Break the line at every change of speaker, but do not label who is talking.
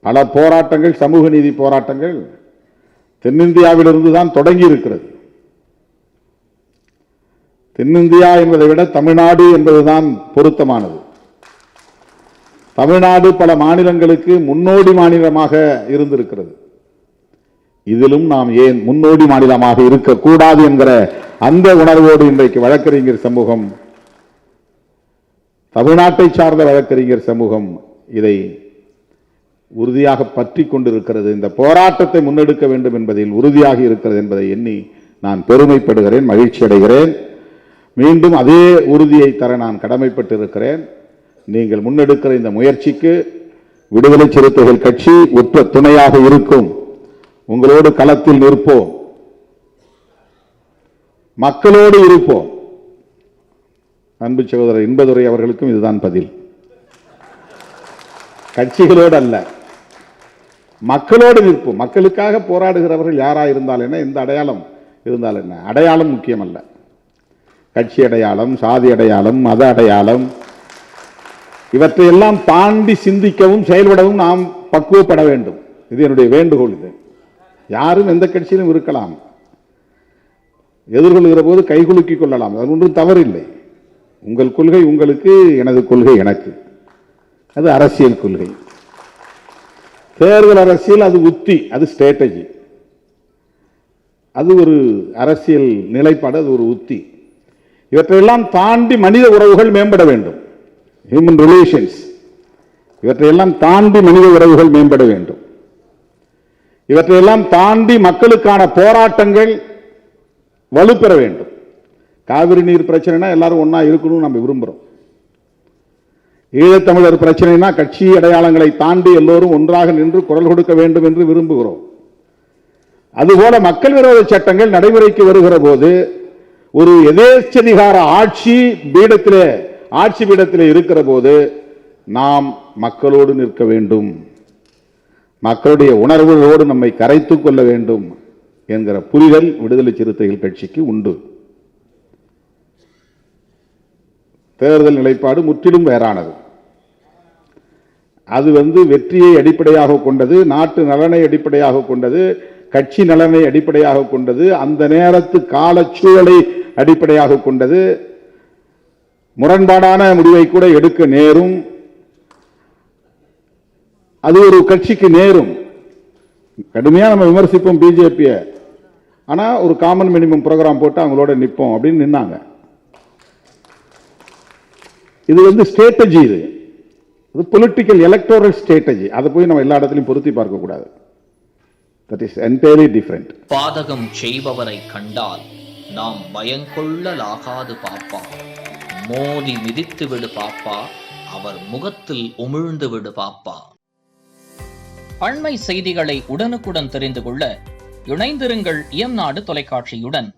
பல போராட்டங்கள், சமூக நீதி போராட்டங்கள் தென்னிந்தியாவிலிருந்து தான் தொடங்கி இருக்கிறது. தென்னிந்தியா என்பதை விட தமிழ்நாடு என்பதுதான் பொருத்தமானது. தமிழ்நாடு பல மாநிலங்களுக்கு முன்னோடி மாநிலமாக இருந்திருக்கிறது. இதிலும் நாம் ஏன் முன்னோடி மாநிலமாக இருக்கக்கூடாது என்கிற அந்த உணர்வோடு இன்றைக்கு வழக்கறிஞர் சமூகம், தமிழ்நாட்டை சார்ந்த வழக்கறிஞர் சமூகம் இதை உறுதியாக பற்றி கொண்டிருக்கிறது. இந்த போராட்டத்தை முன்னெடுக்க வேண்டும் என்பதில் உறுதியாக இருக்கிறது என்பதை எண்ணி நான் பெருமைப்படுகிறேன், மகிழ்ச்சி அடைகிறேன். மீண்டும் அதே உறுதியை தர நான் கடமைப்பட்டிருக்கிறேன். நீங்கள் முன்னெடுக்கிற இந்த முயற்சிக்கு விடுதலை சிறுத்தைகள் கட்சி உற்ற துணையாக இருக்கும். உங்களோடு களத்தில் நிற்போம், மக்களோடு இருப்போம். அன்பு சகோதரர் இன்பதுரை அவர்களுக்கும் இதுதான் பதில். கட்சிகளோடு அல்ல, மக்களோடு நிற்போம். மக்களுக்காக போராடுகிறவர்கள் யாராக இருந்தால் என்ன, எந்த அடையாளம் இருந்தால் என்ன, அடையாளம் முக்கியம் அல்ல. கட்சி அடையாளம், சாதி அடையாளம், மத அடையாளம், இவற்றையெல்லாம் தாண்டி சிந்திக்கவும் செயல்படவும் நாம் பக்குவப்பட வேண்டும். இது என்னுடைய வேண்டுகோள். இது யாரும் எந்த கட்சியிலும் இருக்கலாம், எதிர்கொள்கிற போது கைகுலுக்கிக் கொள்ளலாம், அது ஒன்றும் தவறில்லை. உங்கள் கொள்கை உங்களுக்கு, எனது கொள்கை எனக்கு. அது அரசியல் கொள்கை. தேர்தல் அரசியல் அது உத்தி, அது ஸ்ட்ராட்டஜி, அது ஒரு அரசியல் நிலைப்பாடு, அது ஒரு உத்தி. இவற்றையெல்லாம் தாண்டி மனித உறவுகள் மேம்பட வேண்டும். ஹியூமன் ரிலேஷன்ஸ், இவற்றையெல்லாம் தாண்டி மனித உறவுகள் மேம்பட வேண்டும். இவற்றையெல்லாம் தாண்டி மக்களுக்கான போராட்டங்கள் வலுப்பெற வேண்டும். காவிரி நீர் பிரச்சனைனா எல்லாரும் ஒன்னா இருக்கணும் நம்ம விரும்புகிறோம். ஈழத்தமிழர் பிரச்சனைனா கட்சி அடையாளங்களை தாண்டி எல்லோரும் ஒன்றாக நின்று குரல் கொடுக்க வேண்டும் என்று விரும்புகிறோம். அதுபோல மக்கள் விரோத சட்டங்கள் நடைமுறைக்கு வருகிற போது ஒரு எதேச்சதிகார ஆட்சி பீடத்திலே இருக்கிற போது நாம் மக்களோடு நிற்க வேண்டும், மக்களுடைய உணர்வுகளோடு நம்மை கரைத்துக் கொள்ள வேண்டும் என்கிற புரிதல் விடுதலை சிறுத்தைகள் கட்சிக்கு உண்டு. தேர்தல் நிலைப்பாடு முற்றிலும் வேறானது. அது வெற்றியை அடிப்படையாக கொண்டது, நாட்டு நலனை அடிப்படையாக கொண்டது, கட்சி நலனை அடிப்படையாக கொண்டது, அந்த நேரத்து காலச்சூழலை அடிப்படையாக கொண்டது. முரண்பாடான முடிவை கூட எடுக்க நேரும், அது ஒரு கட்சிக்கு நேரும். கடுமையா நம்ம விமர்சிப்போம் பிஜேபியை, ஆனா ஒரு காமன் மினிமம் ப்ரோக்ராம் போட்டு அவங்களோட நிற்போம் அப்படின்னு நின்னாங்க. இது ஸ்ட்ராட்டஜி, இது பொலிட்டிக்கல் எலக்டோரல் ஸ்ட்ராட்டஜி. அதை போய் நம்ம எல்லா இடத்துலையும் பொருத்தி பார்க்க கூடாது. That is entirely different.
பாதகம் செய்பவரை கண்டால் நாம் பயங்கொள்ளலாகாது பாப்பா, மோதி மிதித்து விடு பாப்பா, அவர் முகத்தில் உமிழ்ந்து விடு பாப்பா. அண்மை செய்திகளை உடனுக்குடன் தெரிந்து கொள்ள இணைந்திருங்கள் இயம்நாடு தொலைக்காட்சியுடன்.